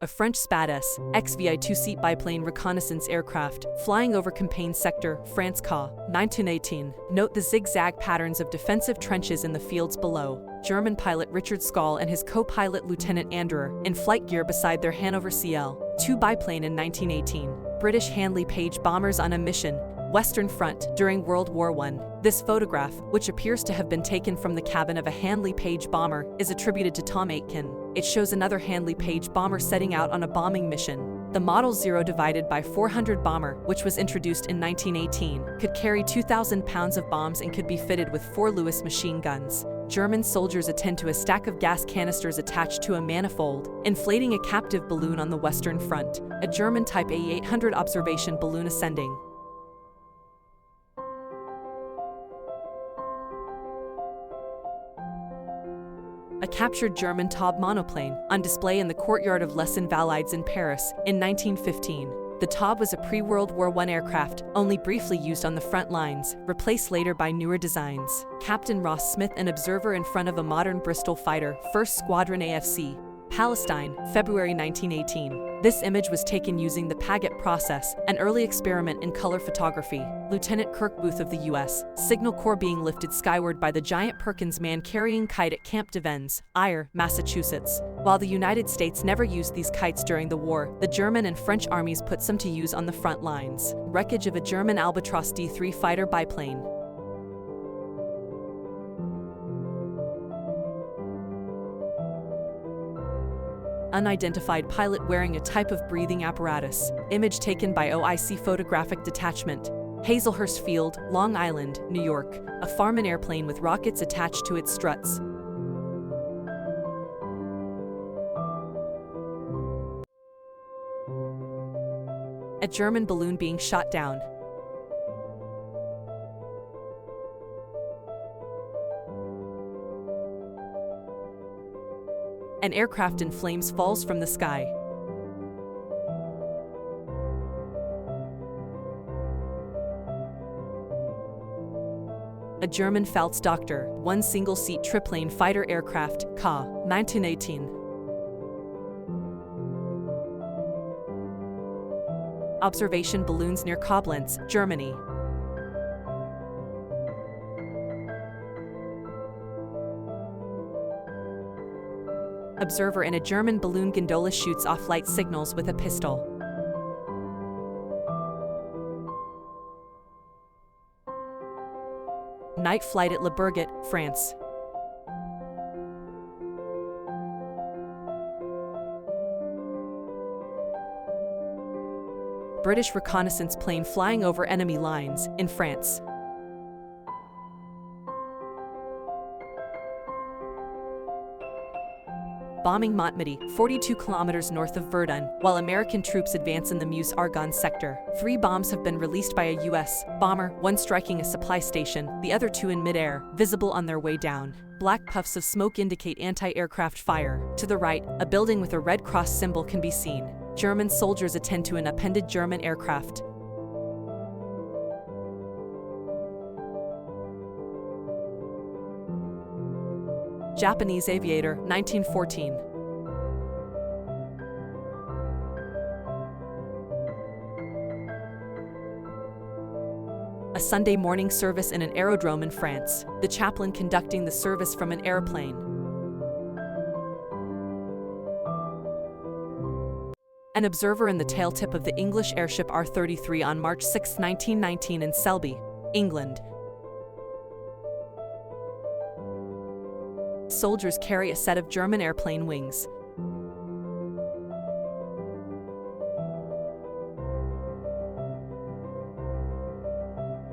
A French SPAD-S, XVI two-seat biplane reconnaissance aircraft, flying over Campaign Sector, France ca. 1918. Note the zigzag patterns of defensive trenches in the fields below. German pilot Richard Skoll and his co-pilot Lieutenant Anderer, in flight gear beside their Hanover CL-2 biplane in 1918. British Handley Page bombers on a mission, Western Front, during World War I. This photograph, which appears to have been taken from the cabin of a Handley Page bomber, is attributed to Tom Aitken. It shows another Handley Page bomber setting out on a bombing mission. The Model 0/400 bomber, which was introduced in 1918, could carry 2,000 pounds of bombs and could be fitted with 4 Lewis machine guns. German soldiers attend to a stack of gas canisters attached to a manifold, inflating a captive balloon on the Western Front. A German Type A-800 observation balloon ascending. A captured German Taube monoplane, on display in the courtyard of Les Invalides in Paris, in 1915. The Taube was a pre-World War I aircraft, only briefly used on the front lines, replaced later by newer designs. Captain Ross Smith, an observer in front of a modern Bristol fighter, 1st Squadron AFC, Palestine, February 1918. This image was taken using the Paget process, an early experiment in color photography. Lieutenant Kirk Booth of the U.S. Signal Corps being lifted skyward by the giant Perkins man-carrying kite at Camp Devens, Ayr, Massachusetts. While the United States never used these kites during the war, the German and French armies put some to use on the front lines. Wreckage of a German Albatros D-3 fighter biplane. Unidentified pilot wearing a type of breathing apparatus. Image taken by OIC Photographic Detachment. Hazelhurst Field, Long Island, New York. A Farman airplane with rockets attached to its struts. A German balloon being shot down. An aircraft in flames falls from the sky. A German Pfalz Doctor, 1 single-seat triplane fighter aircraft, ca. 1918. Observation balloons near Koblenz, Germany. Observer in a German balloon gondola shoots off light signals with a pistol. Night flight at Le Bourget, France. British reconnaissance plane flying over enemy lines, in France. Bombing Montmedy, 42 kilometers north of Verdun, while American troops advance in the Meuse-Argonne sector. 3 bombs have been released by a U.S. bomber, 1 striking a supply station, the other 2 in midair, visible on their way down. Black puffs of smoke indicate anti-aircraft fire. To the right, a building with a Red Cross symbol can be seen. German soldiers attend to an appended German aircraft. Japanese aviator, 1914. A Sunday morning service in an aerodrome in France. The chaplain conducting the service from an airplane. An observer in the tail tip of the English airship R-33 on March 6, 1919 in Selby, England. Soldiers carry a set of German airplane wings.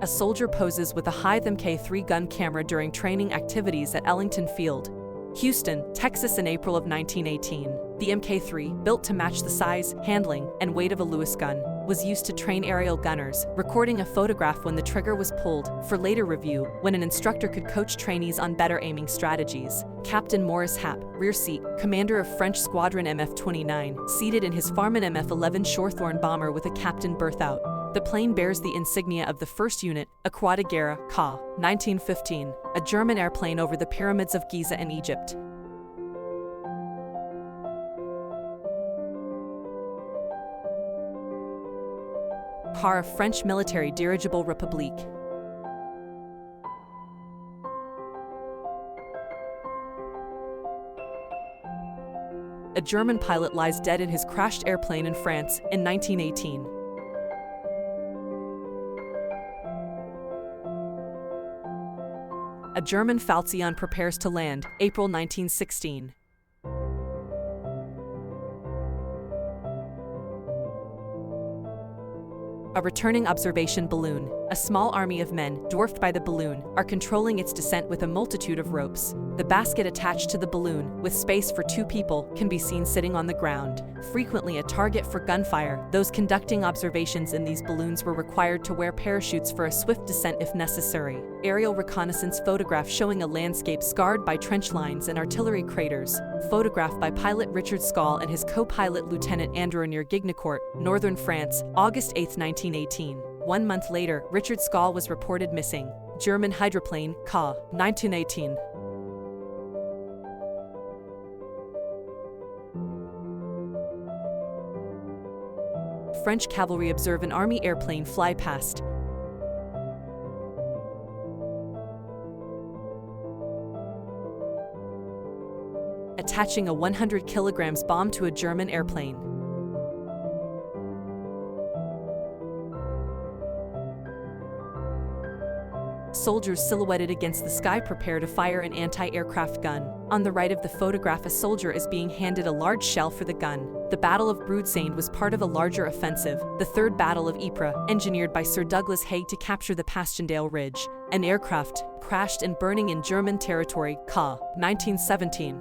A soldier poses with a Hythe Mk3 gun camera during training activities at Ellington Field, Houston, Texas in April of 1918. The Mk3, built to match the size, handling, and weight of a Lewis gun, was used to train aerial gunners, recording a photograph when the trigger was pulled, for later review, when an instructor could coach trainees on better aiming strategies. Captain Maurice Happ, rear seat, commander of French Squadron MF-29, seated in his Farman MF-11 Shorthorn bomber with a captain berth out. The plane bears the insignia of the 1st Unit, a Croix de Guerre, ca. 1915, a German airplane over the pyramids of Giza in Egypt. Car, French military dirigible République. A German pilot lies dead in his crashed airplane in France in 1918. A German Falcon prepares to land, April 1916. A returning observation balloon. A small army of men, dwarfed by the balloon, are controlling its descent with a multitude of ropes. The basket attached to the balloon, with space for 2 people, can be seen sitting on the ground. Frequently a target for gunfire, those conducting observations in these balloons were required to wear parachutes for a swift descent if necessary. Aerial reconnaissance photograph showing a landscape scarred by trench lines and artillery craters. Photograph by pilot Richard Scaul and his co-pilot Lieutenant Andrew near Gignacourt, northern France, August 8, 1918. 1 month later, Richard Scaul was reported missing. German hydroplane, Ka, 1918. French cavalry observe an army airplane fly past. Attaching a 100 kilograms bomb to a German airplane. Soldiers silhouetted against the sky prepare to fire an anti-aircraft gun. On the right of the photograph, a soldier is being handed a large shell for the gun. The Battle of Broodseinde was part of a larger offensive, the Third Battle of Ypres, engineered by Sir Douglas Haig to capture the Passchendaele Ridge. An aircraft crashed and burning in German territory, Ka, 1917.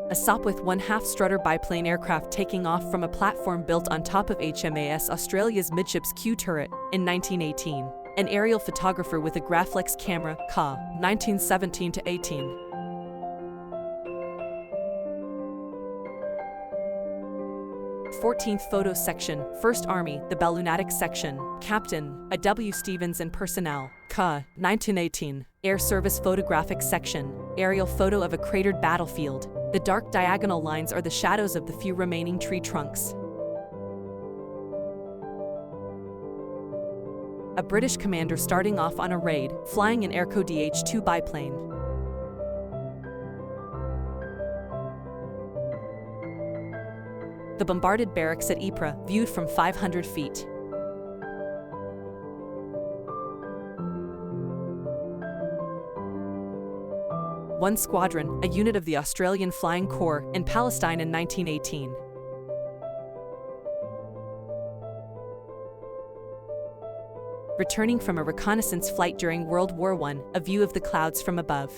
A Sopwith 1/2 Strutter biplane aircraft taking off from a platform built on top of HMAS Australia's midships Q turret in 1918. An aerial photographer with a Graflex camera, Ka, 1917-18. Fourteenth Photo Section, 1st Army, the Balloonatic Section. Captain, A. W. Stevens and personnel. Ka, 1918. Air Service Photographic Section. Aerial photo of a cratered battlefield. The dark diagonal lines are the shadows of the few remaining tree trunks. A British commander starting off on a raid, flying an Airco DH-2 biplane. The bombarded barracks at Ypres, viewed from 500 feet. One Squadron, a unit of the Australian Flying Corps, in Palestine in 1918. Returning from a reconnaissance flight during World War I, a view of the clouds from above.